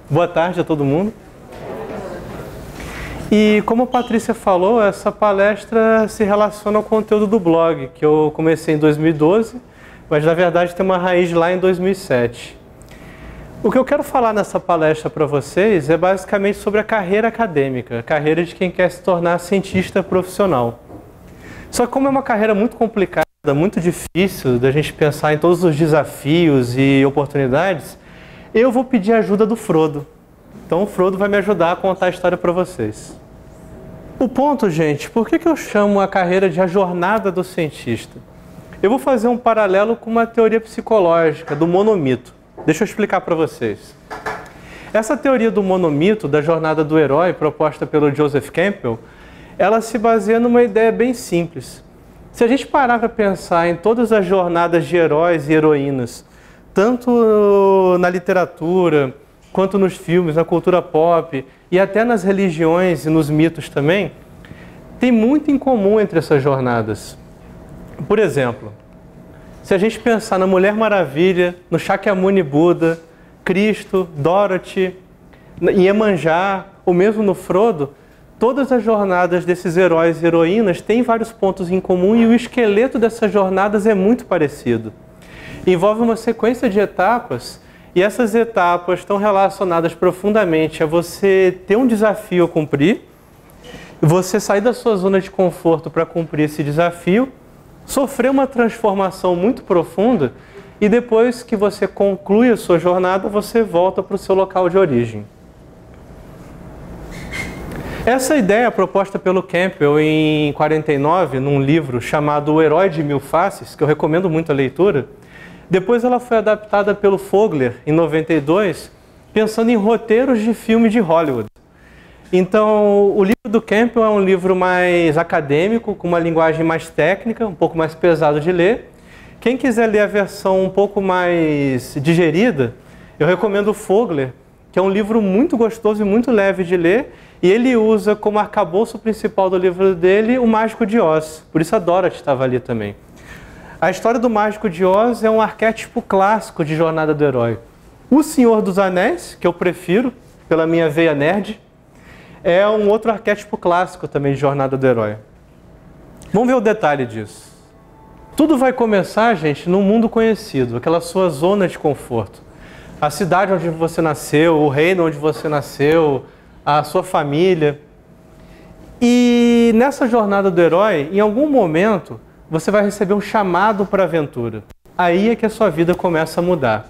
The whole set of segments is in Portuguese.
Boa tarde a todo mundo. E como a Patrícia falou, essa palestra se relaciona ao conteúdo do blog, que eu comecei em 2012, mas na verdade tem uma raiz lá em 2007. O que eu quero falar nessa palestra para vocês é basicamente sobre a carreira acadêmica, a carreira de quem quer se tornar cientista profissional. Só que como é uma carreira muito complicada, muito difícil da gente pensar em todos os desafios e oportunidades, eu vou pedir a ajuda do Frodo. Então o Frodo vai me ajudar a contar a história para vocês. O ponto, gente, por que eu chamo a carreira de a jornada do cientista? Eu vou fazer um paralelo com uma teoria psicológica do monomito. Deixa eu explicar para vocês. Essa teoria do monomito, da jornada do herói, proposta pelo Joseph Campbell, ela se baseia numa ideia bem simples. Se a gente parar para pensar em todas as jornadas de heróis e heroínas, tanto na literatura, quanto nos filmes, na cultura pop e até nas religiões e nos mitos também, tem muito em comum entre essas jornadas. Por exemplo, se a gente pensar na Mulher Maravilha, no Shakyamuni Buda, Cristo, Dorothy, em Iemanjá, ou mesmo no Frodo, todas as jornadas desses heróis e heroínas têm vários pontos em comum e o esqueleto dessas jornadas é muito parecido. Envolve uma sequência de etapas e essas etapas estão relacionadas profundamente a você ter um desafio a cumprir, você sair da sua zona de conforto para cumprir esse desafio, sofrer uma transformação muito profunda e depois que você conclui a sua jornada, você volta para o seu local de origem. Essa ideia é proposta pelo Campbell em 49, num livro chamado O Herói de Mil Faces, que eu recomendo muito a leitura. Depois ela foi adaptada pelo Fogler, em 92, pensando em roteiros de filme de Hollywood. Então, o livro do Campbell é um livro mais acadêmico, com uma linguagem mais técnica, um pouco mais pesado de ler. Quem quiser ler a versão um pouco mais digerida, eu recomendo o Fogler, que é um livro muito gostoso e muito leve de ler, e ele usa como arcabouço principal do livro dele o Mágico de Oz. Por isso a Dorothy estava ali também. A história do Mágico de Oz é um arquétipo clássico de jornada do herói. O Senhor dos Anéis, que eu prefiro, pela minha veia nerd, é um outro arquétipo clássico também de jornada do herói. Vamos ver o detalhe disso. Tudo vai começar, gente, num mundo conhecido, aquela sua zona de conforto. A cidade onde você nasceu, o reino onde você nasceu, a sua família. E nessa jornada do herói, em algum momento, você vai receber um chamado para a aventura. Aí é que a sua vida começa a mudar.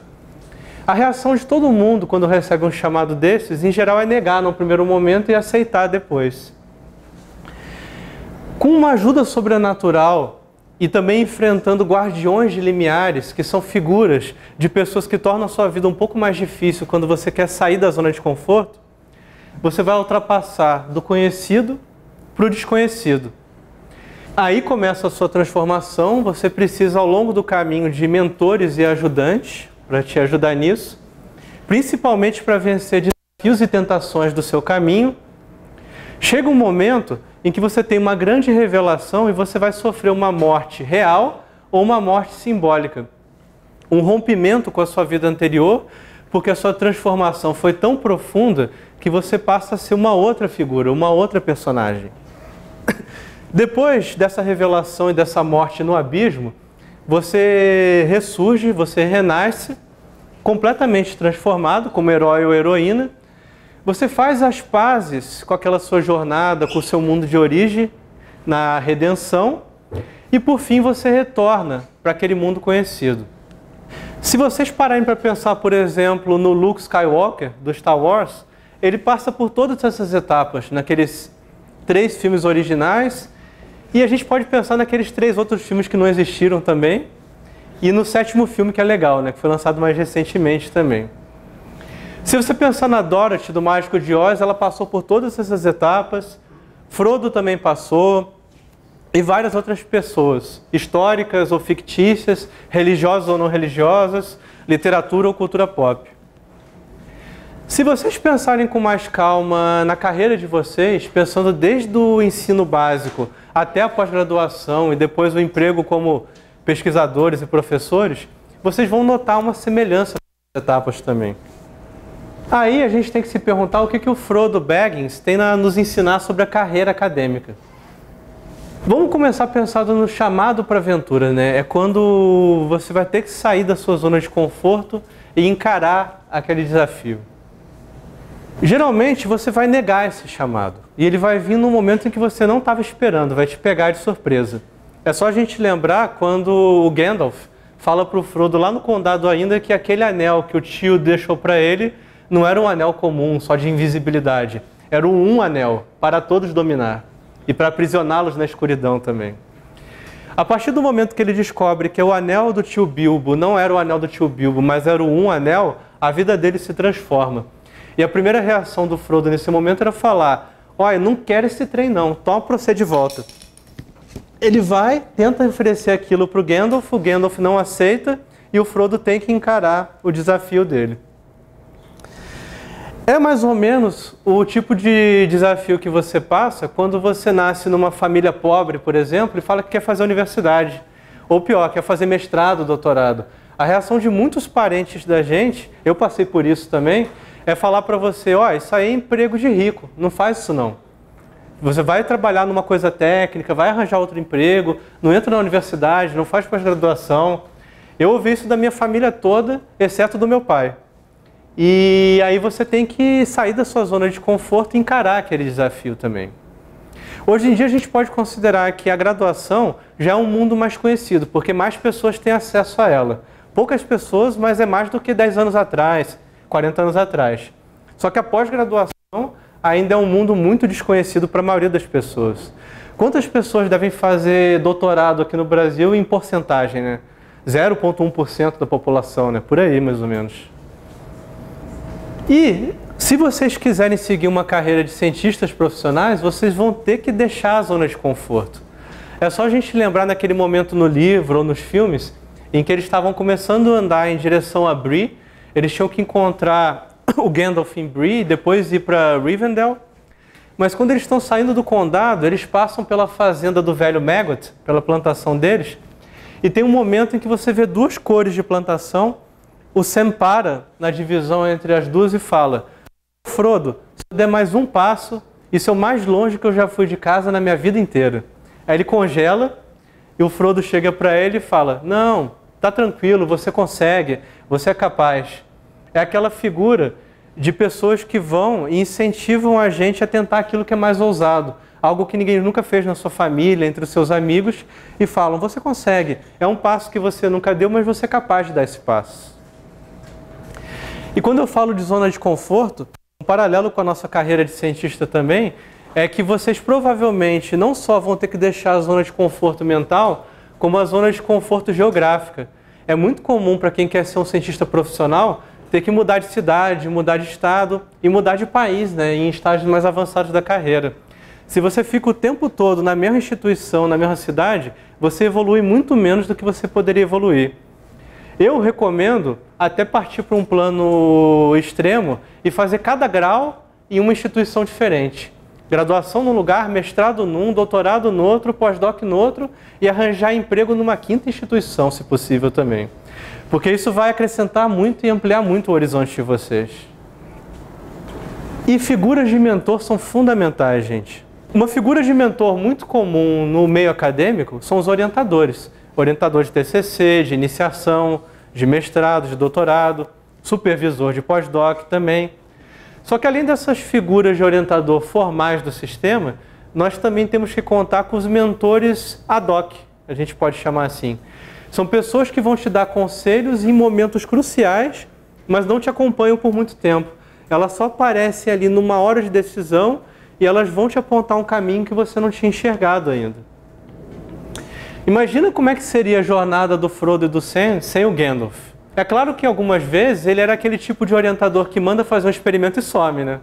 A reação de todo mundo quando recebe um chamado desses, em geral, é negar no primeiro momento e aceitar depois. Com uma ajuda sobrenatural e também enfrentando guardiões de limiares, que são figuras de pessoas que tornam a sua vida um pouco mais difícil quando você quer sair da zona de conforto, você vai ultrapassar do conhecido para o desconhecido. Aí começa a sua transformação, você precisa ao longo do caminho de mentores e ajudantes para te ajudar nisso, principalmente para vencer desafios e tentações do seu caminho. Chega um momento em que você tem uma grande revelação e você vai sofrer uma morte real ou uma morte simbólica. Um rompimento com a sua vida anterior, porque a sua transformação foi tão profunda que você passa a ser uma outra figura, uma outra personagem. Depois dessa revelação e dessa morte no abismo, você ressurge, você renasce, completamente transformado como herói ou heroína. Você faz as pazes com aquela sua jornada, com o seu mundo de origem, na redenção, e por fim você retorna para aquele mundo conhecido. Se vocês pararem para pensar, por exemplo, no Luke Skywalker, do Star Wars, ele passa por todas essas etapas, naqueles 3 filmes originais, e a gente pode pensar naqueles 3 outros filmes que não existiram também, e no 7º filme que é legal, né, que foi lançado mais recentemente também. Se você pensar na Dorothy, do Mágico de Oz, ela passou por todas essas etapas, Frodo também passou, e várias outras pessoas, históricas ou fictícias, religiosas ou não religiosas, literatura ou cultura pop. Se vocês pensarem com mais calma na carreira de vocês, pensando desde o ensino básico até a pós-graduação e depois o emprego como pesquisadores e professores, vocês vão notar uma semelhança nessas etapas também. Aí a gente tem que se perguntar o que o Frodo Baggins tem a nos ensinar sobre a carreira acadêmica. Vamos começar pensando no chamado para a aventura, né? É quando você vai ter que sair da sua zona de conforto e encarar aquele desafio. Geralmente você vai negar esse chamado e ele vai vir num momento em que você não estava esperando, vai te pegar de surpresa. É só a gente lembrar quando o Gandalf fala para o Frodo lá no Condado ainda que aquele anel que o tio deixou para ele não era um anel comum, só de invisibilidade. Era um anel para todos dominar e para aprisioná-los na escuridão também. A partir do momento que ele descobre que o anel do tio Bilbo não era o anel do tio Bilbo, mas era o um anel, a vida dele se transforma. E a primeira reação do Frodo nesse momento era falar: olha, não quero esse trem não, toma pra você de volta. Ele vai, tenta oferecer aquilo para o Gandalf não aceita e o Frodo tem que encarar o desafio dele. É mais ou menos o tipo de desafio que você passa quando você nasce numa família pobre, por exemplo, e fala que quer fazer universidade. Ou pior, quer fazer mestrado, doutorado. A reação de muitos parentes da gente, eu passei por isso também, é falar para você: ó, isso aí é emprego de rico, não faz isso não. Você vai trabalhar numa coisa técnica, vai arranjar outro emprego, não entra na universidade, não faz pós-graduação. Eu ouvi isso da minha família toda, exceto do meu pai. E aí você tem que sair da sua zona de conforto e encarar aquele desafio também. Hoje em dia a gente pode considerar que a graduação já é um mundo mais conhecido, porque mais pessoas têm acesso a ela. Poucas pessoas, mas é mais do que 10 anos atrás, 40 anos atrás. Só que a pós-graduação ainda é um mundo muito desconhecido para a maioria das pessoas. Quantas pessoas devem fazer doutorado aqui no Brasil em porcentagem, né? 0,1% da população, né? Por aí, mais ou menos. E se vocês quiserem seguir uma carreira de cientistas profissionais, vocês vão ter que deixar a zona de conforto. É só a gente lembrar naquele momento no livro ou nos filmes em que eles estavam começando a andar em direção a Bree, eles tinham que encontrar o Gandalf em Bree e depois ir para Rivendell. Mas quando eles estão saindo do condado, eles passam pela fazenda do velho Maggot, pela plantação deles, e tem um momento em que você vê duas cores de plantação. O Sam para na divisão entre as duas e fala: Frodo, se eu der mais um passo, isso é o mais longe que eu já fui de casa na minha vida inteira. Aí ele congela e o Frodo chega para ele e fala: não, tá tranquilo, você consegue, você é capaz. É aquela figura de pessoas que vão e incentivam a gente a tentar aquilo que é mais ousado, algo que ninguém nunca fez na sua família, entre os seus amigos, e falam: você consegue, é um passo que você nunca deu, mas você é capaz de dar esse passo. E quando eu falo de zona de conforto, um paralelo com a nossa carreira de cientista também, é que vocês provavelmente não só vão ter que deixar a zona de conforto mental, como a zona de conforto geográfica. É muito comum para quem quer ser um cientista profissional ter que mudar de cidade, mudar de estado e mudar de país, né, em estágios mais avançados da carreira. Se você fica o tempo todo na mesma instituição, na mesma cidade, você evolui muito menos do que você poderia evoluir. Eu recomendo até partir para um plano extremo e fazer cada grau em uma instituição diferente. Graduação num lugar, mestrado num, doutorado no outro, pós-doc no outro e arranjar emprego numa quinta instituição, se possível também. Porque isso vai acrescentar muito e ampliar muito o horizonte de vocês. E figuras de mentor são fundamentais, gente. Uma figura de mentor muito comum no meio acadêmico são os orientadores. Orientador de TCC, de iniciação, de mestrado, de doutorado, supervisor de pós-doc também. Só que além dessas figuras de orientador formais do sistema, nós também temos que contar com os mentores ad hoc, a gente pode chamar assim. São pessoas que vão te dar conselhos em momentos cruciais, mas não te acompanham por muito tempo. Elas só aparecem ali numa hora de decisão e elas vão te apontar um caminho que você não tinha enxergado ainda. Imagina como é que seria a jornada do Frodo e do Sam sem o Gandalf. É claro que algumas vezes ele era aquele tipo de orientador que manda fazer um experimento e some, né?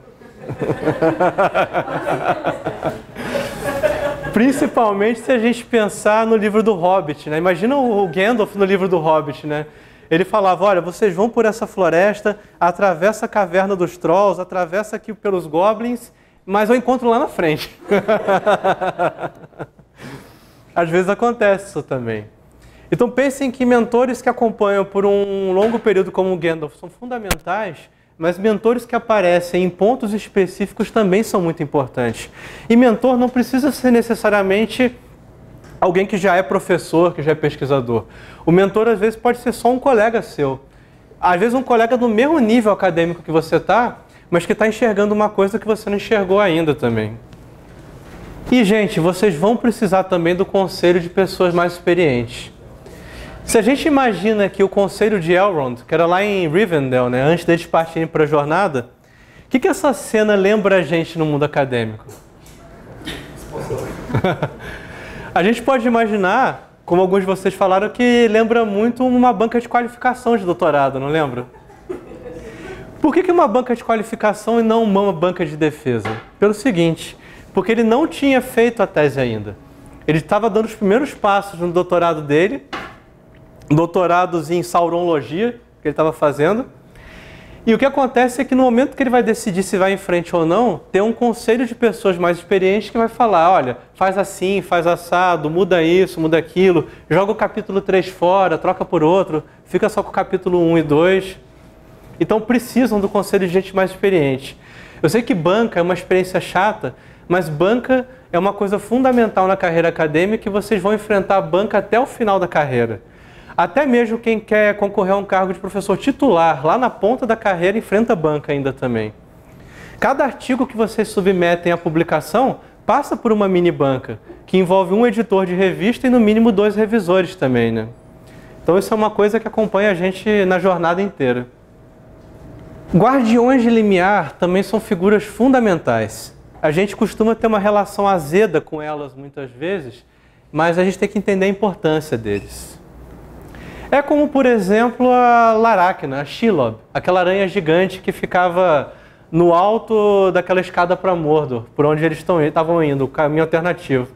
Principalmente se a gente pensar no livro do Hobbit, né? Imagina o Gandalf no livro do Hobbit, né? Ele falava: olha, vocês vão por essa floresta, atravessa a caverna dos Trolls, atravessa aqui pelos Goblins, mas eu encontro lá na frente. Às vezes acontece isso também. Então pensem que mentores que acompanham por um longo período como o Gandalf são fundamentais mas mentores que aparecem em pontos específicos também são muito importantes. E mentor não precisa ser necessariamente alguém que já é professor, que já é pesquisador. O mentor, às vezes, pode ser só um colega seu. Às vezes, um colega do mesmo nível acadêmico que você está, mas que está enxergando uma coisa que você não enxergou ainda também. E, gente, vocês vão precisar também do conselho de pessoas mais experientes. Se a gente imagina que o conselho de Elrond, que era lá em Rivendell, né, antes deles partirem para a jornada, o que essa cena lembra a gente no mundo acadêmico? A gente pode imaginar, como alguns de vocês falaram, que lembra muito uma banca de qualificação de doutorado, não lembra? Por que uma banca de qualificação e não uma banca de defesa? Pelo seguinte, porque ele não tinha feito a tese ainda. Ele estava dando os primeiros passos no doutorado dele, doutorados em saurologia, que ele estava fazendo. E o que acontece é que no momento que ele vai decidir se vai em frente ou não, tem um conselho de pessoas mais experientes que vai falar, olha, faz assim, faz assado, muda isso, muda aquilo, joga o capítulo 3 fora, troca por outro, fica só com o capítulo 1 e 2. Então precisam do conselho de gente mais experiente. Eu sei que banca é uma experiência chata, mas banca é uma coisa fundamental na carreira acadêmica e vocês vão enfrentar a banca até o final da carreira. Até mesmo quem quer concorrer a um cargo de professor titular, lá na ponta da carreira, enfrenta a banca ainda também. Cada artigo que vocês submetem à publicação passa por uma mini banca, que envolve um editor de revista e no mínimo 2 revisores também, né? Então isso é uma coisa que acompanha a gente na jornada inteira. Guardiões de limiar também são figuras fundamentais. A gente costuma ter uma relação azeda com elas muitas vezes, mas a gente tem que entender a importância deles. É como, por exemplo, a Laracna, a Shelob, aquela aranha gigante que ficava no alto daquela escada para Mordor, por onde eles estavam indo, o caminho alternativo.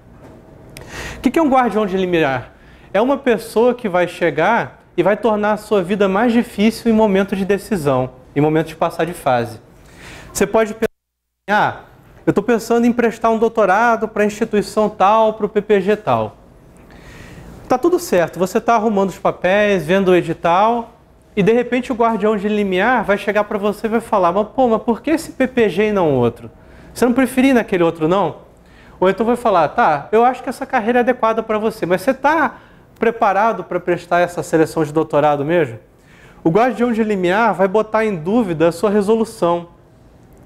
O que é um guardião de limiar? É uma pessoa que vai chegar e vai tornar a sua vida mais difícil em momentos de decisão, em momentos de passar de fase. Você pode pensar, eu estou pensando em prestar um doutorado para a instituição tal, para o PPG tal. Tá tudo certo, você está arrumando os papéis, vendo o edital, e de repente o guardião de limiar vai chegar para você e vai falar, mas por que esse PPG e não outro? Você não preferia naquele outro não? Ou então vai falar, tá, eu acho que essa carreira é adequada para você, mas você está preparado para prestar essa seleção de doutorado mesmo? O guardião de limiar vai botar em dúvida a sua resolução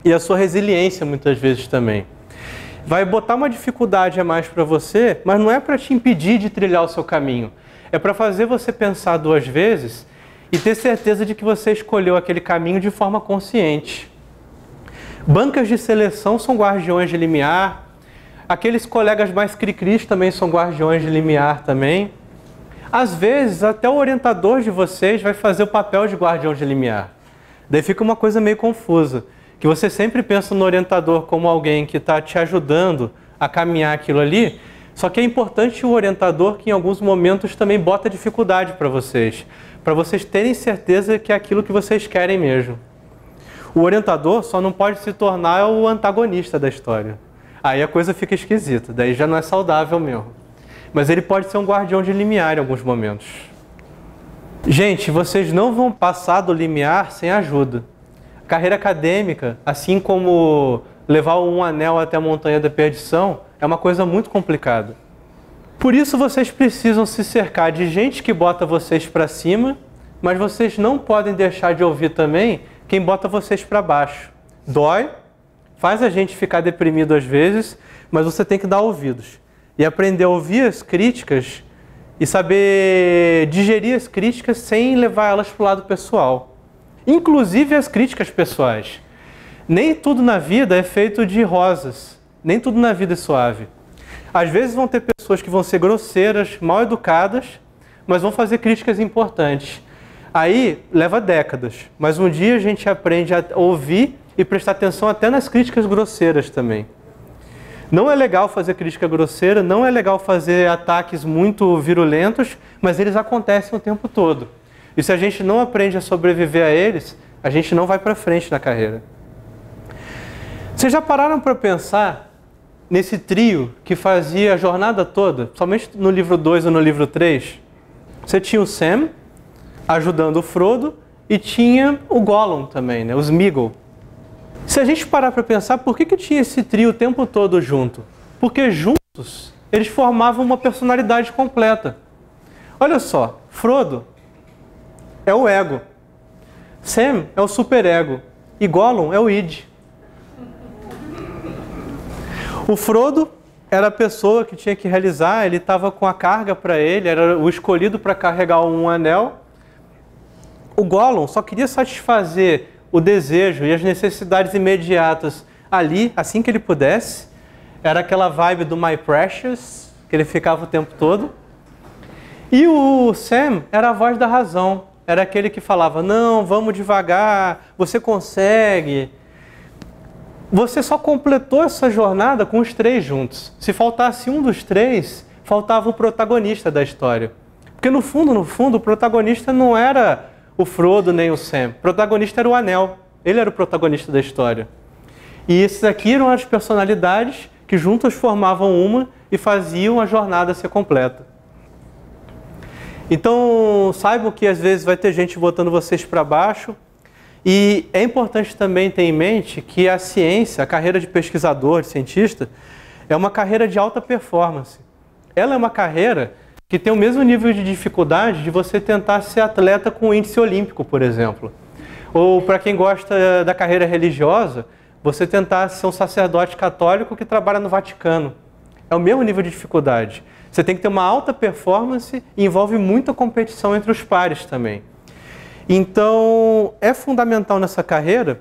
e a sua resiliência muitas vezes também. Vai botar uma dificuldade a mais para você, mas não é para te impedir de trilhar o seu caminho. É para fazer você pensar 2 vezes e ter certeza de que você escolheu aquele caminho de forma consciente. Bancas de seleção são guardiões de limiar. Aqueles colegas mais cri-cris também são guardiões de limiar também. Às vezes, até o orientador de vocês vai fazer o papel de guardião de limiar. Daí fica uma coisa meio confusa. Que você sempre pensa no orientador como alguém que está te ajudando a caminhar aquilo ali, só que é importante o orientador que em alguns momentos também bota dificuldade para vocês terem certeza que é aquilo que vocês querem mesmo. O orientador só não pode se tornar o antagonista da história. Aí a coisa fica esquisita, daí já não é saudável mesmo. Mas ele pode ser um guardião de limiar em alguns momentos. Gente, vocês não vão passar do limiar sem ajuda. Carreira acadêmica, assim como levar um anel até a montanha da perdição, é uma coisa muito complicada. Por isso vocês precisam se cercar de gente que bota vocês para cima, mas vocês não podem deixar de ouvir também quem bota vocês para baixo. Dói, faz a gente ficar deprimido às vezes, mas você tem que dar ouvidos. E aprender a ouvir as críticas e saber digerir as críticas sem levar elas para o lado pessoal. Inclusive as críticas pessoais. Nem tudo na vida é feito de rosas, nem tudo na vida é suave. Às vezes vão ter pessoas que vão ser grosseiras, mal educadas, mas vão fazer críticas importantes. Aí leva décadas, mas um dia a gente aprende a ouvir e prestar atenção até nas críticas grosseiras também. Não é legal fazer crítica grosseira, não é legal fazer ataques muito virulentos, mas eles acontecem o tempo todo. E se a gente não aprende a sobreviver a eles, a gente não vai para frente na carreira. Vocês já pararam para pensar nesse trio que fazia a jornada toda, somente no livro 2 ou no livro 3? Você tinha o Sam ajudando o Frodo e tinha o Gollum também, né? Os Sméagol. Se a gente parar para pensar, por que tinha esse trio o tempo todo junto? Porque juntos eles formavam uma personalidade completa. Olha só, Frodo é o ego, Sam é o superego e Gollum é o id. O Frodo era a pessoa que tinha que realizar, ele estava com a carga para ele, era o escolhido para carregar um anel. O Gollum só queria satisfazer o desejo e as necessidades imediatas ali, assim que ele pudesse. Era aquela vibe do My Precious, que ele ficava o tempo todo. E o Sam era a voz da razão, era aquele que falava, não, vamos devagar, você consegue. Você só completou essa jornada com os três juntos. Se faltasse um dos três, faltava o protagonista da história. Porque no fundo, o protagonista não era o Frodo nem o Sam. O protagonista era o Anel. Ele era o protagonista da história. E esses aqui eram as personalidades que juntas formavam uma e faziam a jornada ser completa. Então, saibam que às vezes vai ter gente botando vocês para baixo. E é importante também ter em mente que a ciência, a carreira de pesquisador, de cientista, é uma carreira de alta performance. Ela é uma carreira que tem o mesmo nível de dificuldade de você tentar ser atleta com índice olímpico, por exemplo. Ou para quem gosta da carreira religiosa, você tentar ser um sacerdote católico que trabalha no Vaticano. É o mesmo nível de dificuldade. Você tem que ter uma alta performance e envolve muita competição entre os pares também. Então, é fundamental nessa carreira,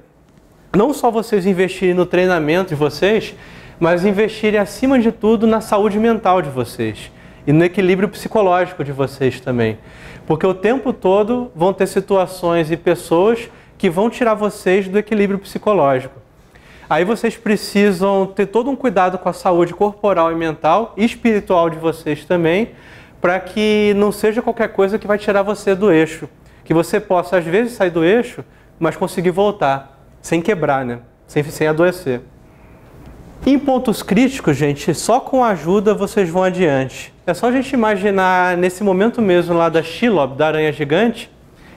não só vocês investirem no treinamento de vocês, mas investirem acima de tudo na saúde mental de vocês e no equilíbrio psicológico de vocês também. Porque o tempo todo vão ter situações e pessoas que vão tirar vocês do equilíbrio psicológico. Aí vocês precisam ter todo um cuidado com a saúde corporal e mental e espiritual de vocês também, para que não seja qualquer coisa que vai tirar você do eixo. Que você possa, às vezes, sair do eixo, mas conseguir voltar, sem quebrar, né? Sem adoecer. Em pontos críticos, gente, só com ajuda vocês vão adiante. É só a gente imaginar, nesse momento mesmo lá da Shelob, da aranha gigante,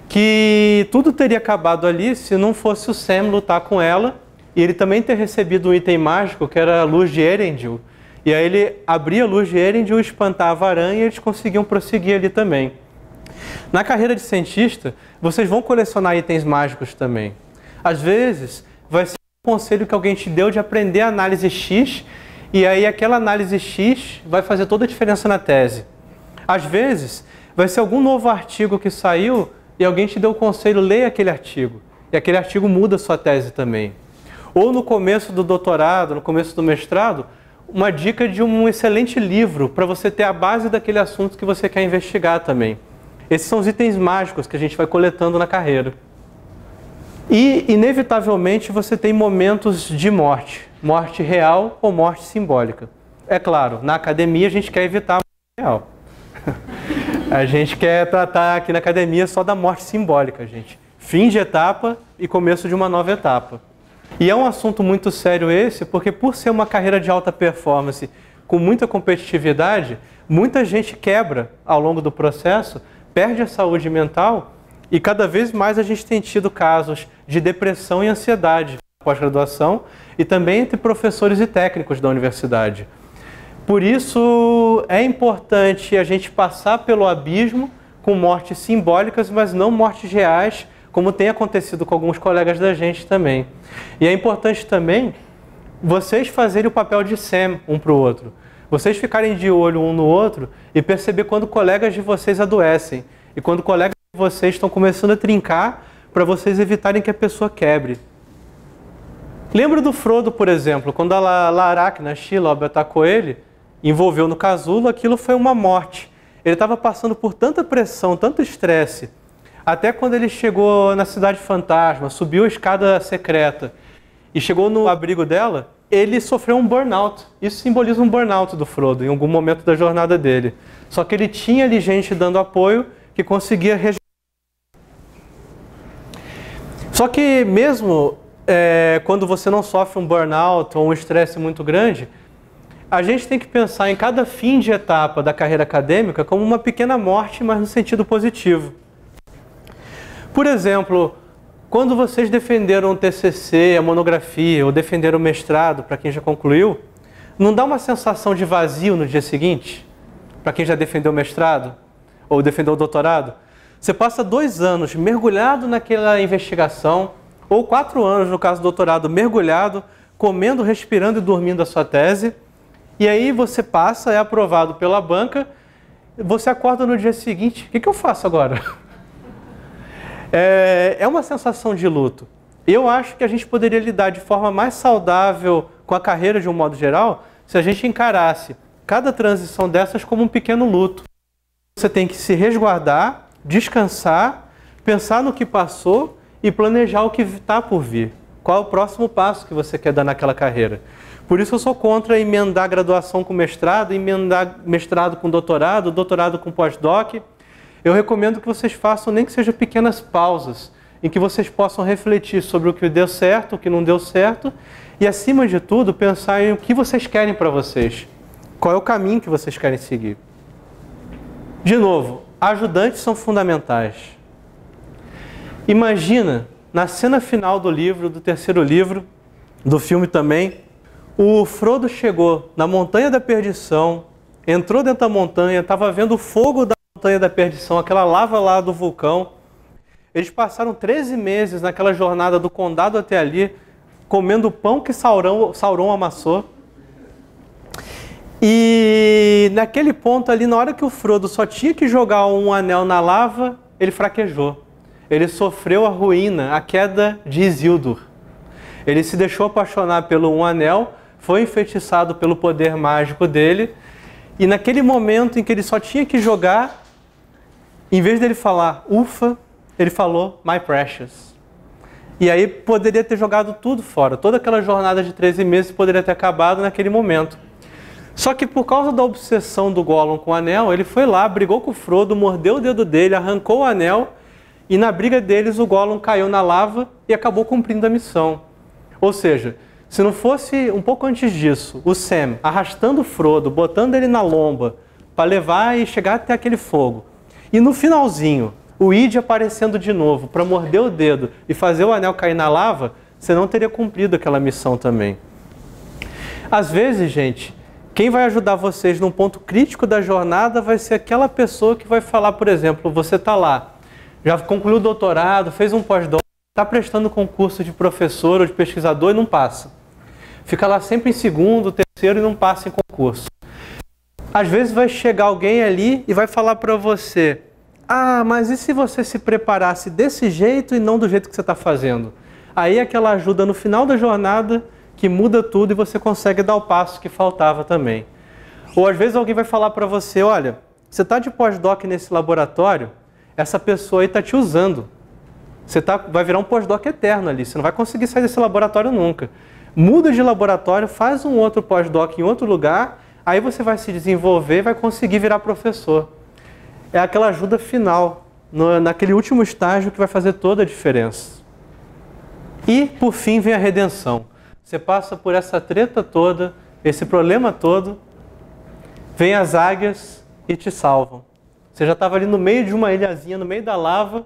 que tudo teria acabado ali se não fosse o Sam lutar com ela, e ele também ter recebido um item mágico, que era a luz de Erendil. E aí ele abria a luz de Erendil, espantava a aranha e eles conseguiam prosseguir ali também. Na carreira de cientista, vocês vão colecionar itens mágicos também. Às vezes, vai ser um conselho que alguém te deu de aprender a análise X, e aí aquela análise X vai fazer toda a diferença na tese. Às vezes, vai ser algum novo artigo que saiu e alguém te deu o conselho, leia aquele artigo. E aquele artigo muda a sua tese também. Ou no começo do doutorado, no começo do mestrado, uma dica de um excelente livro para você ter a base daquele assunto que você quer investigar também. Esses são os itens mágicos que a gente vai coletando na carreira. E, inevitavelmente, você tem momentos de morte. Morte real ou morte simbólica. É claro, na academia a gente quer evitar a morte real. A gente quer tratar aqui na academia só da morte simbólica, gente. Fim de etapa e começo de uma nova etapa. E é um assunto muito sério esse, porque por ser uma carreira de alta performance, com muita competitividade, muita gente quebra ao longo do processo, perde a saúde mental e cada vez mais a gente tem tido casos de depressão e ansiedade na pós-graduação e também entre professores e técnicos da universidade. Por isso é importante a gente passar pelo abismo com mortes simbólicas, mas não mortes reais, como tem acontecido com alguns colegas da gente também. E é importante também vocês fazerem o papel de Sam um para o outro. Vocês ficarem de olho um no outro e perceber quando colegas de vocês adoecem. E quando colegas de vocês estão começando a trincar para vocês evitarem que a pessoa quebre. Lembra do Frodo, por exemplo, quando a Aracna, a Shelob, atacou ele, envolveu no casulo, aquilo foi uma morte. Ele estava passando por tanta pressão, tanto estresse, até quando ele chegou na Cidade Fantasma, subiu a escada secreta e chegou no abrigo dela, ele sofreu um burnout. Isso simboliza um burnout do Frodo, em algum momento da jornada dele. Só que ele tinha ali gente dando apoio que conseguia regenerar. Só que mesmo quando você não sofre um burnout ou um estresse muito grande, a gente tem que pensar em cada fim de etapa da carreira acadêmica como uma pequena morte, mas no sentido positivo. Por exemplo, quando vocês defenderam o TCC, a monografia, ou defenderam o mestrado, para quem já concluiu, não dá uma sensação de vazio no dia seguinte? Para quem já defendeu o mestrado, ou defendeu o doutorado? Você passa 2 anos mergulhado naquela investigação, ou 4 anos, no caso do doutorado, mergulhado, comendo, respirando e dormindo a sua tese, e aí você passa, é aprovado pela banca, você acorda no dia seguinte, o que eu faço agora? É uma sensação de luto. Eu acho que a gente poderia lidar de forma mais saudável com a carreira de um modo geral, se a gente encarasse cada transição dessas como um pequeno luto. Você tem que se resguardar, descansar, pensar no que passou e planejar o que está por vir. Qual é o próximo passo que você quer dar naquela carreira? Por isso eu sou contra emendar graduação com mestrado, emendar mestrado com doutorado, doutorado com pós-doc. Eu recomendo que vocês façam nem que seja pequenas pausas, em que vocês possam refletir sobre o que deu certo, o que não deu certo, e acima de tudo, pensar em o que vocês querem para vocês. Qual é o caminho que vocês querem seguir. De novo, ajudantes são fundamentais. Imagina, na cena final do livro, do 3º livro, do filme também, o Frodo chegou na Montanha da Perdição, entrou dentro da montanha, estava vendo o fogo da Montanha da Perdição, aquela lava lá do vulcão. Eles passaram 13 meses naquela jornada do condado até ali, comendo o pão que Sauron amassou. E naquele ponto ali, na hora que o Frodo só tinha que jogar um anel na lava, ele fraquejou. Ele sofreu a ruína, a queda de Isildur. Ele se deixou apaixonar pelo um anel, foi enfeitiçado pelo poder mágico dele, e naquele momento em que ele só tinha que jogar, em vez dele falar, ufa, ele falou, my precious. E aí poderia ter jogado tudo fora. Toda aquela jornada de 13 meses poderia ter acabado naquele momento. Só que por causa da obsessão do Gollum com o anel, ele foi lá, brigou com o Frodo, mordeu o dedo dele, arrancou o anel, e na briga deles o Gollum caiu na lava e acabou cumprindo a missão. Ou seja, se não fosse um pouco antes disso, o Sam arrastando o Frodo, botando ele na lomba para levar e chegar até aquele fogo, e no finalzinho, o Id aparecendo de novo para morder o dedo e fazer o anel cair na lava, você não teria cumprido aquela missão também. Às vezes, gente, quem vai ajudar vocês num ponto crítico da jornada vai ser aquela pessoa que vai falar, por exemplo, você está lá, já concluiu o doutorado, fez um pós-doc, está prestando concurso de professor ou de pesquisador e não passa. Fica lá sempre em segundo, terceiro e não passa em concurso. Às vezes vai chegar alguém ali e vai falar para você, ah, mas e se você se preparasse desse jeito e não do jeito que você está fazendo? Aí aquela ajuda no final da jornada que muda tudo e você consegue dar o passo que faltava também. Ou às vezes alguém vai falar para você, olha, você está de pós-doc nesse laboratório, essa pessoa aí está te usando. Você vai virar um pós-doc eterno ali, você não vai conseguir sair desse laboratório nunca. Muda de laboratório, faz um outro pós-doc em outro lugar, aí você vai se desenvolver e vai conseguir virar professor. É aquela ajuda final, naquele último estágio que vai fazer toda a diferença. E, por fim, vem a redenção. Você passa por essa treta toda, esse problema todo, vem as águias e te salvam. Você já estava ali no meio de uma ilhazinha, no meio da lava.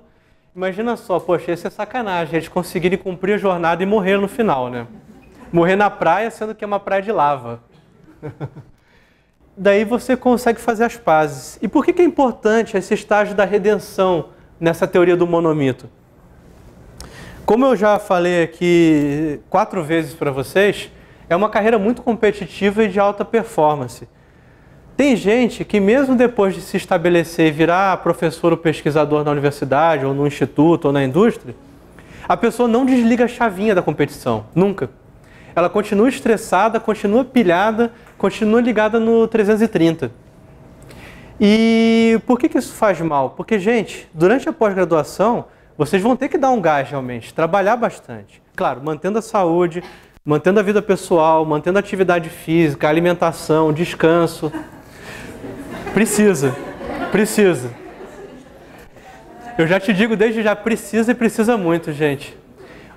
Imagina só, poxa, isso é sacanagem, eles conseguirem cumprir a jornada e morrer no final, né? Morrer na praia, sendo que é uma praia de lava. Daí você consegue fazer as pazes. E por que é importante esse estágio da redenção nessa teoria do monomito? Como eu já falei aqui 4 vezes para vocês, é uma carreira muito competitiva e de alta performance. Tem gente que mesmo depois de se estabelecer e virar professor ou pesquisador na universidade, ou no instituto, ou na indústria, a pessoa não desliga a chavinha da competição, nunca. Ela continua estressada, continua pilhada, continua ligada no 330. E por que isso faz mal? Porque, gente, durante a pós-graduação, vocês vão ter que dar um gás realmente, trabalhar bastante. Claro, mantendo a saúde, mantendo a vida pessoal, mantendo a atividade física, alimentação, descanso. Precisa. Eu já te digo desde já, precisa e precisa muito, gente.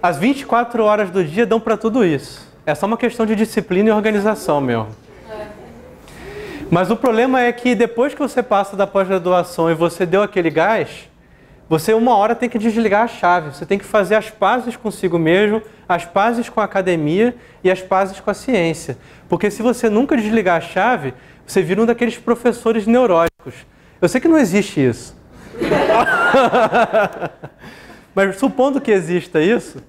As 24 horas do dia dão para tudo isso. É só uma questão de disciplina e organização mesmo. Mas o problema é que depois que você passa da pós-graduação e você deu aquele gás, Você uma hora tem que desligar a chave, você tem que fazer as pazes consigo mesmo, as pazes com a academia e as pazes com a ciência. Porque se você nunca desligar a chave, você vira um daqueles professores neuróticos. Eu sei que não existe isso. Mas supondo que exista isso,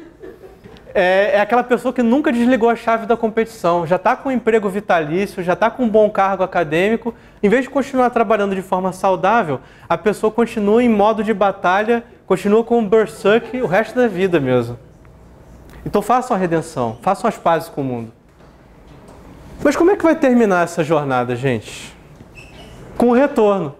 é aquela pessoa que nunca desligou a chave da competição, já está com um emprego vitalício, já está com um bom cargo acadêmico. Em vez de continuar trabalhando de forma saudável, a pessoa continua em modo de batalha, continua com um berserk o resto da vida mesmo. Então façam a redenção, façam as pazes com o mundo. Mas como é que vai terminar essa jornada, gente? Com o retorno.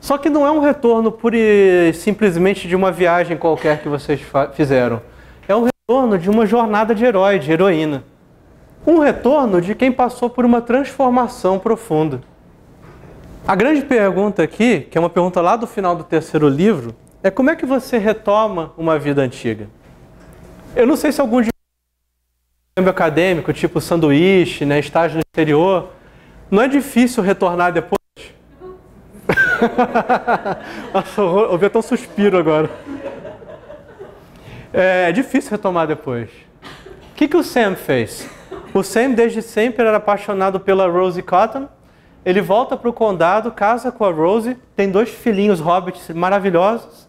Só que não é um retorno pura e simplesmente de uma viagem qualquer que vocês fizeram. É um retorno de uma jornada de herói, de heroína. Um retorno de quem passou por uma transformação profunda. A grande pergunta aqui, que é uma pergunta lá do final do terceiro livro, é como é que você retoma uma vida antiga? Eu não sei se algum de vocês acadêmico, tipo sanduíche, né, estágio no exterior, não é difícil retornar depois? Nossa, ouvi até um suspiro agora. É difícil retomar depois. O que o Sam fez? O Sam desde sempre era apaixonado pela Rosie Cotton. Ele volta para o condado, casa com a Rosie, tem 2 filhinhos hobbits maravilhosos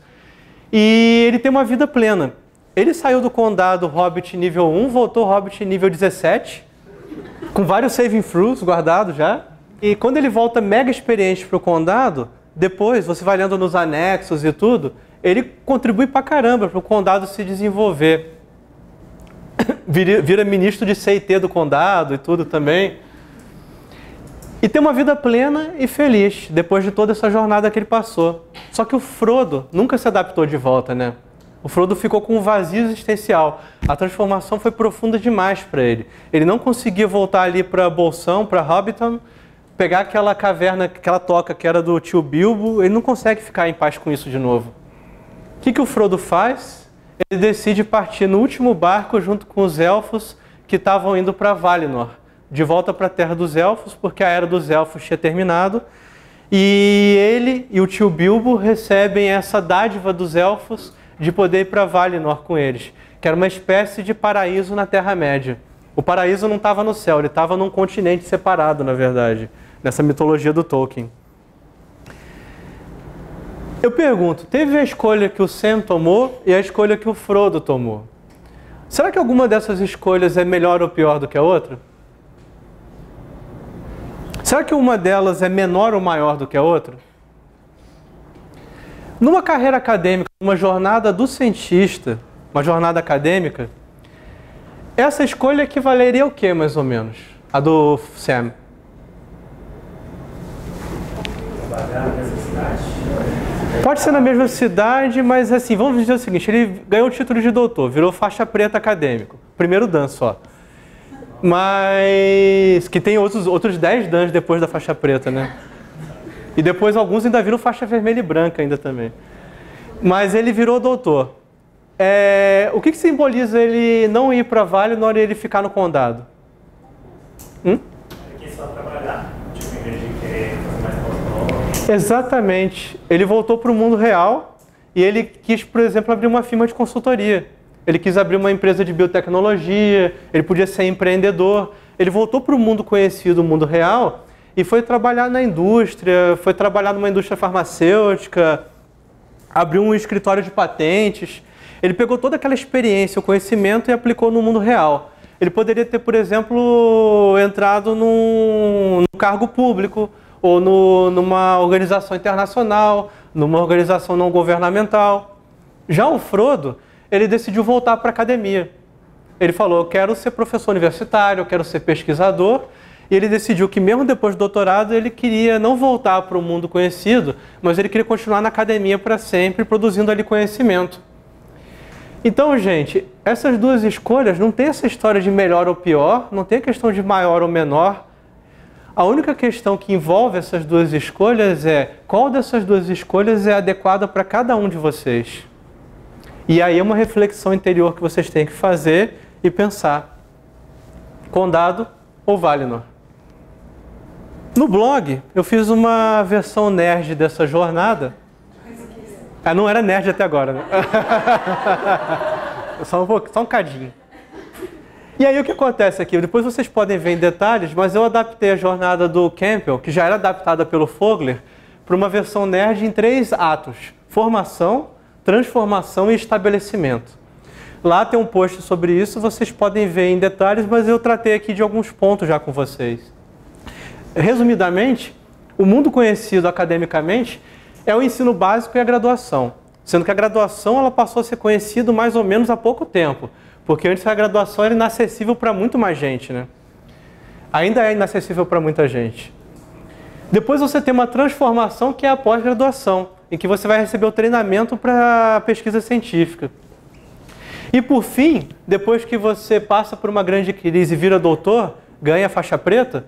e ele tem uma vida plena. Ele saiu do condado Hobbit nível 1, voltou Hobbit nível 17, com vários saving throws guardados já. E quando ele volta mega experiente para o condado, depois, você vai lendo nos anexos e tudo, ele contribui pra caramba para o condado se desenvolver. Vira ministro de C&T do condado e tudo também. E tem uma vida plena e feliz, depois de toda essa jornada que ele passou. Só que o Frodo nunca se adaptou de volta, né? O Frodo ficou com um vazio existencial. A transformação foi profunda demais para ele. Ele não conseguia voltar ali para Bolsão, para Hobbiton, pegar aquela caverna, aquela toca que era do tio Bilbo, ele não consegue ficar em paz com isso de novo. O que o Frodo faz? Ele decide partir no último barco junto com os elfos que estavam indo para Valinor, de volta para a Terra dos Elfos, porque a Era dos Elfos tinha terminado, e ele e o tio Bilbo recebem essa dádiva dos elfos de poder ir para Valinor com eles, que era uma espécie de paraíso na Terra-média. O paraíso não estava no céu, ele estava num continente separado, na verdade, nessa mitologia do Tolkien. Eu pergunto, teve a escolha que o Sam tomou e a escolha que o Frodo tomou. Será que alguma dessas escolhas é melhor ou pior do que a outra? Será que uma delas é menor ou maior do que a outra? Numa carreira acadêmica, uma jornada do cientista, uma jornada acadêmica, essa escolha equivaleria ao que, mais ou menos? A do Sam. Pode ser na mesma cidade, mas assim, vamos dizer o seguinte, ele ganhou o título de doutor, virou faixa preta acadêmico. Primeiro dan só. Mas que tem outros 10 dans depois da faixa preta, né? E depois alguns ainda viram faixa vermelha e branca ainda também. Mas ele virou doutor. O que simboliza ele não ir para Valinor e ele ficar no condado? Ele quis só trabalhar, tipo, em vez de querer fazer mais pós-doc. Exatamente. Ele voltou para o mundo real e ele quis, por exemplo, abrir uma firma de consultoria. Ele quis abrir uma empresa de biotecnologia, ele podia ser empreendedor. Ele voltou para o mundo conhecido, o mundo real, e foi trabalhar na indústria, foi trabalhar numa indústria farmacêutica, abriu um escritório de patentes. Ele pegou toda aquela experiência, o conhecimento e aplicou no mundo real. Ele poderia ter, por exemplo, entrado num cargo público, ou numa organização internacional, numa organização não governamental. Já o Frodo, ele decidiu voltar para a academia. Ele falou, eu quero ser professor universitário, eu quero ser pesquisador, e ele decidiu que mesmo depois do doutorado ele queria não voltar para o mundo conhecido, mas ele queria continuar na academia para sempre, produzindo ali conhecimento. Então, gente, essas duas escolhas não tem essa história de melhor ou pior, não tem a questão de maior ou menor. A única questão que envolve essas duas escolhas é qual dessas duas escolhas é adequada para cada um de vocês. E aí é uma reflexão interior que vocês têm que fazer e pensar. Condado ou Valinor? No blog, eu fiz uma versão nerd dessa jornada. Ah, não era nerd até agora, né? Só um cadinho. E aí o que acontece aqui? Depois vocês podem ver em detalhes, mas eu adaptei a jornada do Campbell, que já era adaptada pelo Fogler, para uma versão nerd em 3 atos: formação, transformação e estabelecimento. Lá tem um post sobre isso, vocês podem ver em detalhes, mas eu tratei aqui de alguns pontos já com vocês. Resumidamente, o mundo conhecido academicamente é o ensino básico e a graduação, sendo que a graduação ela passou a ser conhecida mais ou menos há pouco tempo, porque antes a graduação era inacessível para muito mais gente, né? Ainda é inacessível para muita gente. Depois você tem uma transformação que é a pós-graduação, em que você vai receber o treinamento para pesquisa científica. E por fim, depois que você passa por uma grande crise e vira doutor, ganha faixa preta,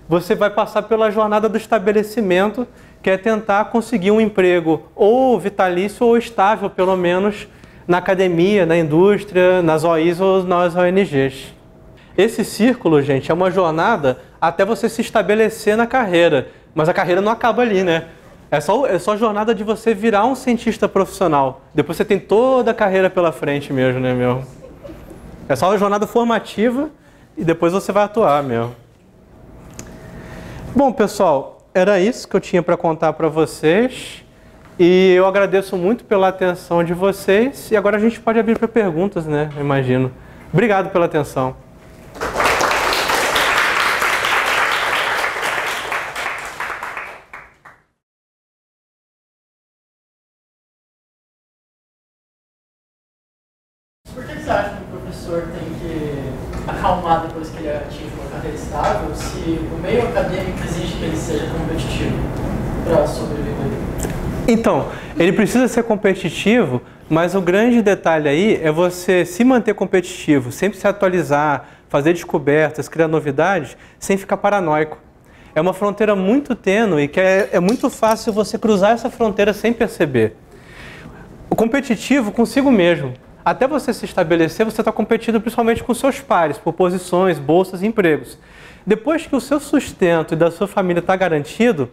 você vai passar pela jornada do estabelecimento, que é tentar conseguir um emprego ou vitalício ou estável, pelo menos, na academia, na indústria, nas OIs ou nas ONGs. Esse círculo, gente, é uma jornada até você se estabelecer na carreira. Mas a carreira não acaba ali, né? É só a jornada de você virar um cientista profissional. Depois você tem toda a carreira pela frente mesmo, né, meu? É só a jornada formativa e depois você vai atuar, meu. Bom, pessoal, era isso que eu tinha para contar para vocês. E eu agradeço muito pela atenção de vocês. E agora a gente pode abrir para perguntas, né? Eu imagino. Obrigado pela atenção. Por que você acha que o professor tem que acalmar depois que ele atinge uma carreira estável, se o meio acadêmico exige que ele seja competitivo para sobreviver? Então, ele precisa ser competitivo, mas o grande detalhe aí é você se manter competitivo, sempre se atualizar, fazer descobertas, criar novidades, sem ficar paranoico. É uma fronteira muito tênue e que é muito fácil você cruzar essa fronteira sem perceber. O competitivo consigo mesmo. Até você se estabelecer, você está competindo principalmente com seus pares, por posições, bolsas e empregos. Depois que o seu sustento e da sua família está garantido,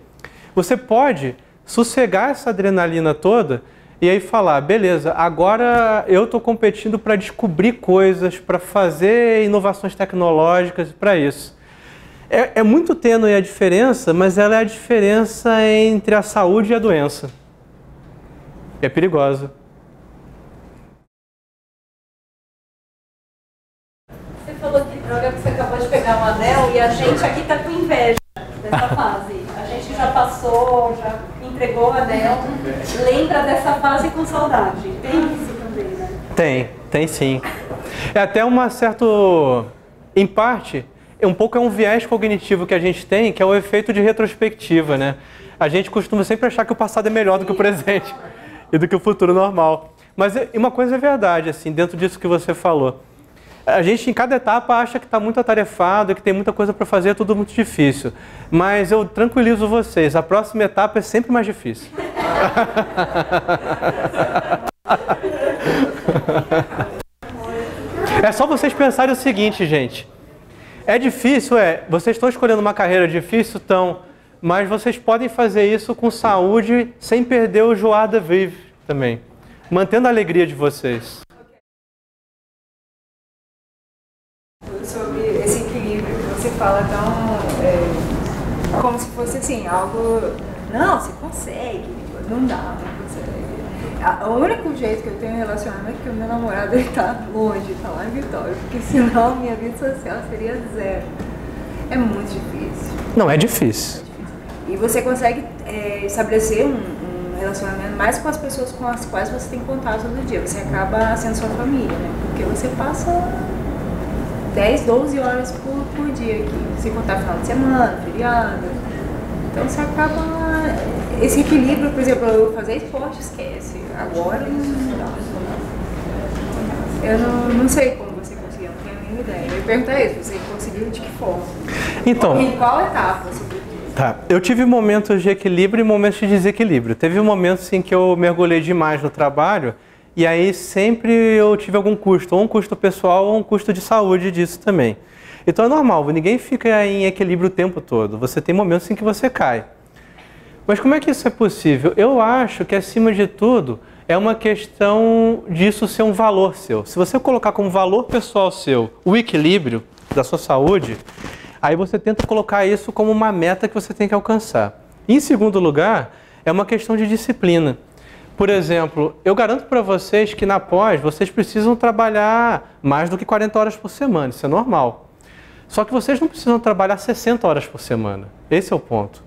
você pode sossegar essa adrenalina toda e aí falar, beleza, agora eu estou competindo para descobrir coisas, para fazer inovações tecnológicas, para isso. É muito tênue a diferença, mas ela é a diferença entre a saúde e a doença. É perigosa. Você falou que droga que você acabou de pegar um anel e a gente aqui tá com inveja dessa fase. A gente já passou, já entregou o anel, lembra dessa fase com saudade. Tem isso também, né? Tem sim. É até uma certo, em parte, um pouco é um viés cognitivo que a gente tem, que é o efeito de retrospectiva, né? A gente costuma sempre achar que o passado é melhor do que o presente e do que o futuro normal. Mas uma coisa é verdade, assim, dentro disso que você falou. A gente, em cada etapa, acha que está muito atarefado, que tem muita coisa para fazer, é tudo muito difícil. Mas eu tranquilizo vocês, a próxima etapa é sempre mais difícil. É só vocês pensarem o seguinte, gente. É difícil, vocês estão escolhendo uma carreira difícil, mas vocês podem fazer isso com saúde, sem perder o joie de vivre também. Mantendo a alegria de vocês. Sobre esse equilíbrio que você fala tão como se fosse assim, algo, não, você consegue, não dá, não consegue. O único jeito que eu tenho relacionamento é que o meu namorado ele tá longe, tá lá em Vitória, porque senão minha vida social seria zero. É muito difícil. Não, é difícil. E você consegue estabelecer um relacionamento mais com as pessoas com as quais você tem contato todo dia. Você acaba sendo sua família, né? Porque você passa 10, 12 horas por dia aqui, sem contar final de semana, feriado. Então você acaba... Esse equilíbrio, por exemplo, eu fazer esporte, esquece. Agora não dá. Eu não sei como você conseguiu, não tenho a mínima ideia. Eu ia perguntar isso, você conseguiu de que forma? Então... Em qual etapa, sobretudo? Tá, eu tive momentos de equilíbrio e momentos de desequilíbrio. Teve momentos em que eu mergulhei demais no trabalho e aí sempre eu tive algum custo, ou um custo pessoal ou um custo de saúde disso também. Então é normal, ninguém fica em equilíbrio o tempo todo. Você tem momentos em que você cai. Mas como é que isso é possível? Eu acho que, acima de tudo, é uma questão disso ser um valor seu. Se você colocar como valor pessoal seu o equilíbrio da sua saúde, aí você tenta colocar isso como uma meta que você tem que alcançar. Em segundo lugar, é uma questão de disciplina. Por exemplo, eu garanto para vocês que na pós vocês precisam trabalhar mais do que 40 horas por semana, isso é normal. Só que vocês não precisam trabalhar 60 horas por semana, esse é o ponto.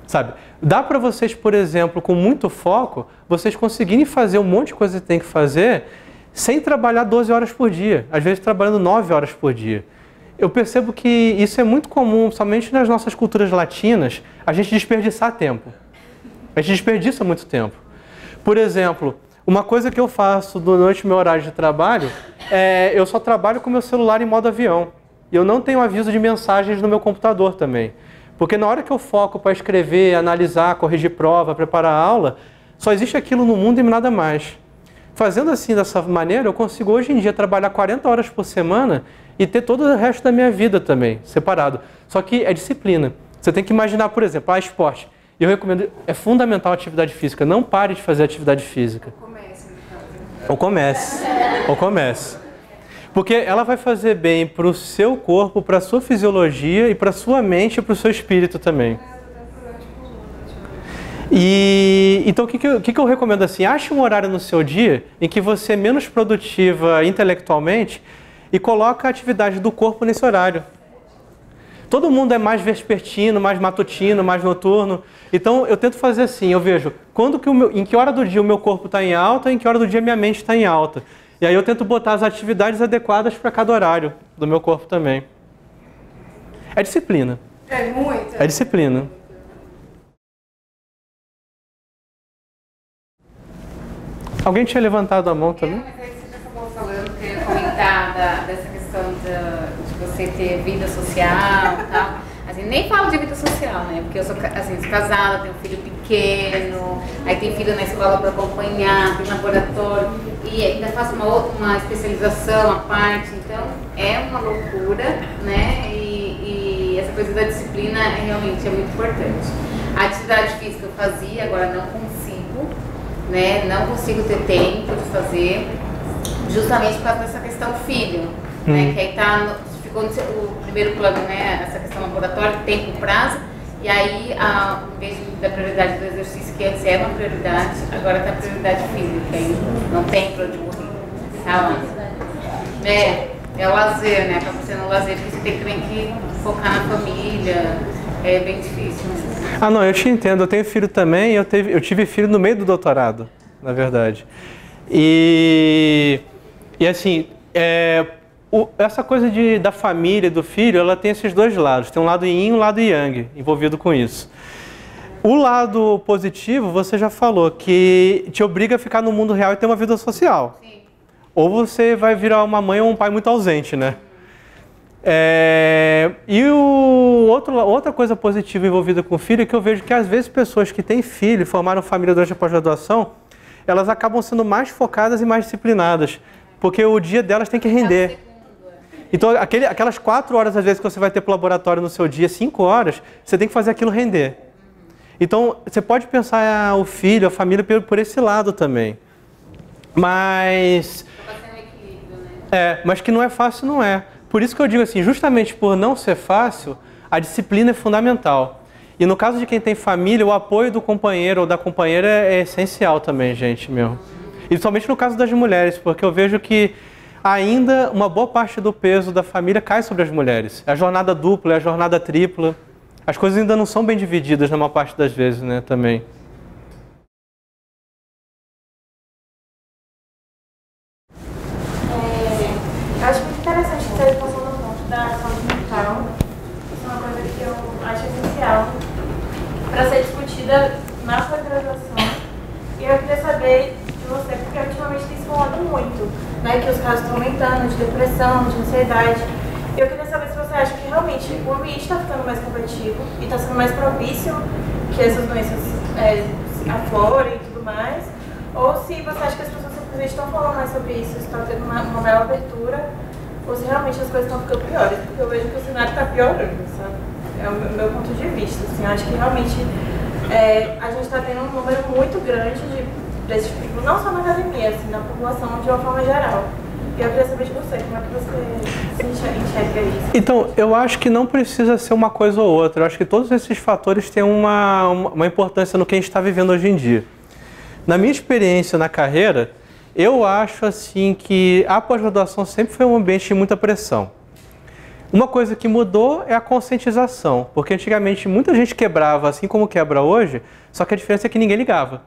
Sabe? Dá para vocês, por exemplo, com muito foco, vocês conseguirem fazer um monte de coisa que tem que fazer sem trabalhar 12 horas por dia, às vezes trabalhando 9 horas por dia. Eu percebo que isso é muito comum, somente nas nossas culturas latinas, a gente desperdiçar tempo. A gente desperdiça muito tempo. Por exemplo, uma coisa que eu faço durante o meu horário de trabalho é eu só trabalho com meu celular em modo avião. E eu não tenho aviso de mensagens no meu computador também. Porque na hora que eu foco para escrever, analisar, corrigir prova, preparar a aula, só existe aquilo no mundo e nada mais. Fazendo assim, dessa maneira, eu consigo hoje em dia trabalhar 40 horas por semana e ter todo o resto da minha vida também, separado. Só que é disciplina. Você tem que imaginar, por exemplo, esporte. E eu recomendo, é fundamental a atividade física. Não pare de fazer atividade física. Ou comece. Porque ela vai fazer bem para o seu corpo, para a sua fisiologia e para a sua mente e para o seu espírito também. E então o que eu recomendo assim? Ache um horário no seu dia em que você é menos produtiva intelectualmente e coloca a atividade do corpo nesse horário. Todo mundo é mais vespertino, mais matutino, mais noturno. Então eu tento fazer assim, eu vejo em que hora do dia o meu corpo está em alta e em que hora do dia minha mente está em alta. E aí eu tento botar as atividades adequadas para cada horário do meu corpo também. É disciplina. É muito. É disciplina. Alguém tinha levantado a mão também? Mas aí você já acabou falando, queria comentar dessa questão de você ter vida social e tal. Assim, nem falo de vida social, né? Porque eu sou casada, tenho um filho pequeno, aí tem filho na escola para acompanhar, tem laboratório, e ainda faço uma especialização à parte, então é uma loucura, né? E essa coisa da disciplina realmente é muito importante. A atividade física eu fazia, agora não consigo, né? Não consigo ter tempo de fazer, justamente por causa dessa questão filho, né? Que aí ficou o primeiro plano, né? Essa questão laboratório, tempo, prazo, e aí, em vez da prioridade do exercício, que antes era uma prioridade, agora está a prioridade física, aí não tem para onde morrer, tá? É o lazer, né? Acaba sendo o lazer, porque você tem também que focar na família, é bem difícil. Ah, não, eu te entendo. Eu tenho filho também, eu tive filho no meio do doutorado, na verdade. E assim, essa coisa da família, do filho, ela tem esses dois lados. Tem um lado yin e um lado yang envolvido com isso. O lado positivo, você já falou, que te obriga a ficar no mundo real e ter uma vida social. Sim. Ou você vai virar uma mãe ou um pai muito ausente, né? E outra coisa positiva envolvida com o filho é que eu vejo que às vezes pessoas que têm filho e formaram família durante a pós-graduação, elas acabam sendo mais focadas e mais disciplinadas, porque o dia delas tem que render. Então aquelas 4 horas às vezes que você vai ter para o laboratório no seu dia, 5 horas, você tem que fazer aquilo render. Então você pode pensar o filho, a família por esse lado também. Mas que não é fácil, não é. Por isso que eu digo assim, justamente por não ser fácil, a disciplina é fundamental. E no caso de quem tem família, o apoio do companheiro ou da companheira é essencial também, gente, meu. E principalmente no caso das mulheres, porque eu vejo que ainda uma boa parte do peso da família cai sobre as mulheres. É a jornada dupla, é a jornada tripla. As coisas ainda não são bem divididas na maior parte das vezes, né, também. Eu acho muito interessante que você passou no ponto da saúde mental. Isso é uma coisa que eu acho essencial para ser discutida na sua graduação. E eu queria saber de você, porque ultimamente tem se falado muito, né, que os casos estão aumentando de depressão, de ansiedade. Eu queria saber se você acha que realmente o ambiente está ficando mais competitivo e está sendo mais propício que essas doenças aflorem e tudo mais, ou se você acha que as pessoas simplesmente estão falando mais sobre isso, estão tendo uma maior abertura, ou se realmente as coisas estão ficando piores, porque eu vejo que o cenário está piorando, sabe? É o meu ponto de vista, assim, eu acho que realmente a gente está tendo um número muito grande desse tipo, não só na academia, assim, na população de uma forma geral. E eu queria saber de você, como é que você enxerga isso? Então, eu acho que não precisa ser uma coisa ou outra. Eu acho que todos esses fatores têm uma importância no que a gente está vivendo hoje em dia. Na minha experiência na carreira, eu acho assim que a pós-graduação sempre foi um ambiente de muita pressão. Uma coisa que mudou é a conscientização, porque antigamente muita gente quebrava, assim como quebra hoje, só que a diferença é que ninguém ligava.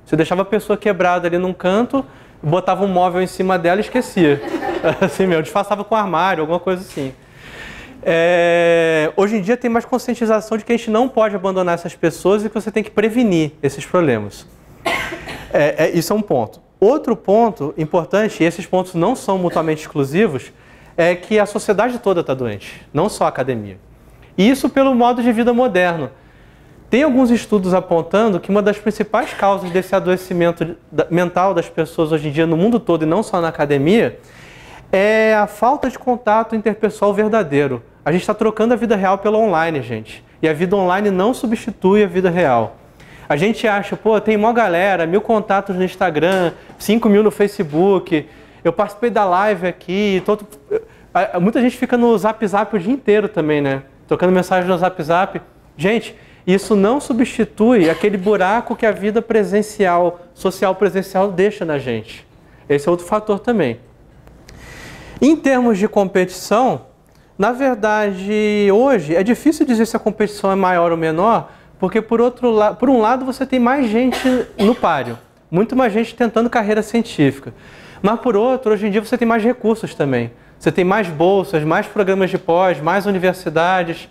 Você deixava a pessoa quebrada ali num canto, botava um móvel em cima dela e esquecia. Assim mesmo, disfarçava com um armário, alguma coisa assim. Hoje em dia tem mais conscientização de que a gente não pode abandonar essas pessoas e que você tem que prevenir esses problemas. Isso é um ponto. Outro ponto importante, e esses pontos não são mutuamente exclusivos, é que a sociedade toda está doente, não só a academia. E isso pelo modo de vida moderno. Tem alguns estudos apontando que uma das principais causas desse adoecimento mental das pessoas hoje em dia no mundo todo e não só na academia é a falta de contato interpessoal verdadeiro. A gente está trocando a vida real pela online, gente. E a vida online não substitui a vida real. A gente acha, pô, tem mó galera, 1000 contatos no Instagram, 5.000 no Facebook, eu participei da live aqui, muita gente fica no Zap o dia inteiro também, né? Trocando mensagem no Zap. Gente, isso não substitui aquele buraco que a vida presencial, social presencial deixa na gente. Esse é outro fator também. Em termos de competição, na verdade, hoje é difícil dizer se a competição é maior ou menor, porque por um lado você tem mais gente no páreo, muito mais gente tentando carreira científica. Mas por outro, hoje em dia você tem mais recursos também. Você tem mais bolsas, mais programas de pós, mais universidades.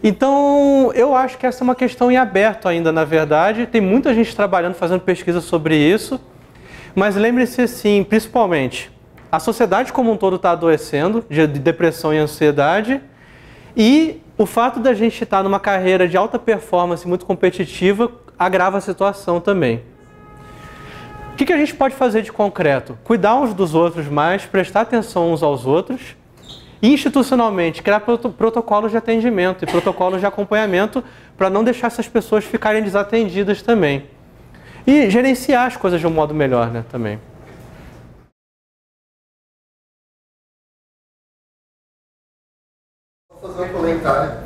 Então, eu acho que essa é uma questão em aberto ainda, na verdade. Tem muita gente trabalhando, fazendo pesquisa sobre isso. Mas lembre-se, assim, principalmente, a sociedade como um todo está adoecendo de depressão e ansiedade. E o fato da gente estar numa carreira de alta performance muito competitiva agrava a situação também. O que a gente pode fazer de concreto? Cuidar uns dos outros mais, prestar atenção uns aos outros e institucionalmente criar protocolos de atendimento e protocolos de acompanhamento para não deixar essas pessoas ficarem desatendidas também. E gerenciar as coisas de um modo melhor, né, também. Vou fazer um comentário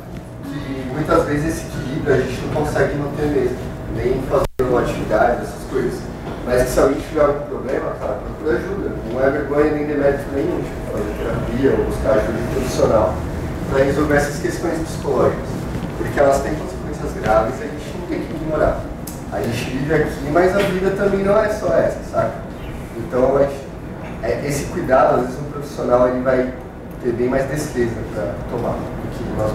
que muitas vezes esse equilíbrio a gente não consegue manter mesmo, nem fazendo uma atividade, essas coisas. Mas que se alguém tiver algum problema, cara, procura ajuda. Não é vergonha nem demérito nenhum, tipo, fazer terapia ou buscar ajuda profissional para resolver essas questões psicológicas. Porque elas têm consequências graves e a gente não tem que ignorar. A gente vive aqui, mas a vida também não é só essa, sabe? Então, esse cuidado, às vezes um profissional ele vai ter bem mais destreza para tomar do que nós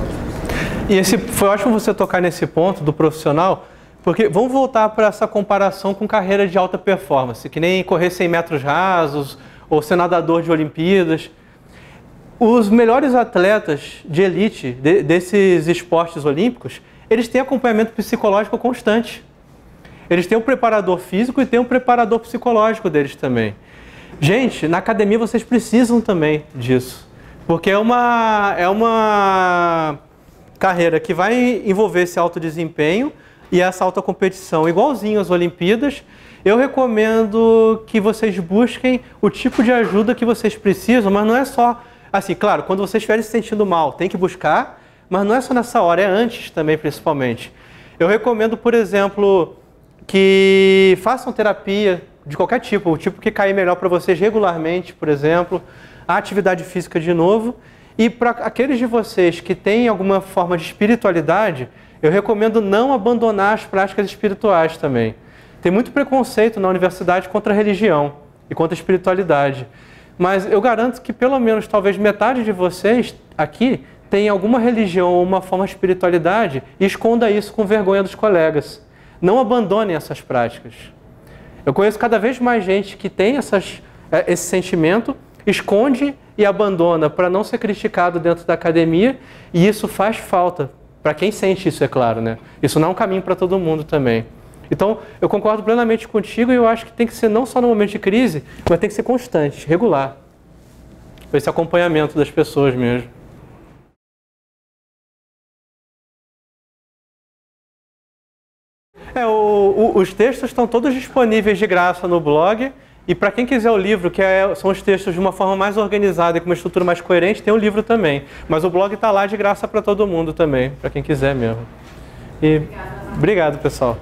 mesmos. E foi ótimo você tocar nesse ponto do profissional, porque vamos voltar para essa comparação com carreira de alta performance, que nem correr 100 metros rasos ou ser nadador de Olimpíadas. Os melhores atletas de elite desses esportes olímpicos, eles têm acompanhamento psicológico constante. Eles têm um preparador físico e têm um preparador psicológico deles também. Gente, na academia vocês precisam também disso, porque é uma carreira que vai envolver esse alto desempenho e essa alta competição, igualzinho às Olimpíadas. Eu recomendo que vocês busquem o tipo de ajuda que vocês precisam, mas não é só assim, claro, quando vocês estiverem se sentindo mal, tem que buscar, mas não é só nessa hora, é antes também, principalmente. Eu recomendo, por exemplo, que façam terapia de qualquer tipo, o tipo que cair melhor para vocês regularmente, por exemplo, a atividade física de novo. E para aqueles de vocês que têm alguma forma de espiritualidade, eu recomendo não abandonar as práticas espirituais também. Tem muito preconceito na universidade contra a religião e contra a espiritualidade. Mas eu garanto que pelo menos talvez metade de vocês aqui tem alguma religião ou uma forma de espiritualidade e esconda isso com vergonha dos colegas. Não abandonem essas práticas. Eu conheço cada vez mais gente que tem esse sentimento, esconde e abandona para não ser criticado dentro da academia, e isso faz falta. Para quem sente isso, é claro, né? Isso não é um caminho para todo mundo também. Então, eu concordo plenamente contigo e eu acho que tem que ser não só no momento de crise, mas tem que ser constante, regular. Esse acompanhamento das pessoas mesmo. Os textos estão todos disponíveis de graça no blog. E para quem quiser o livro, são os textos de uma forma mais organizada e com uma estrutura mais coerente, tem o livro também. Mas o blog está lá de graça para todo mundo também, para quem quiser mesmo. E obrigado, pessoal.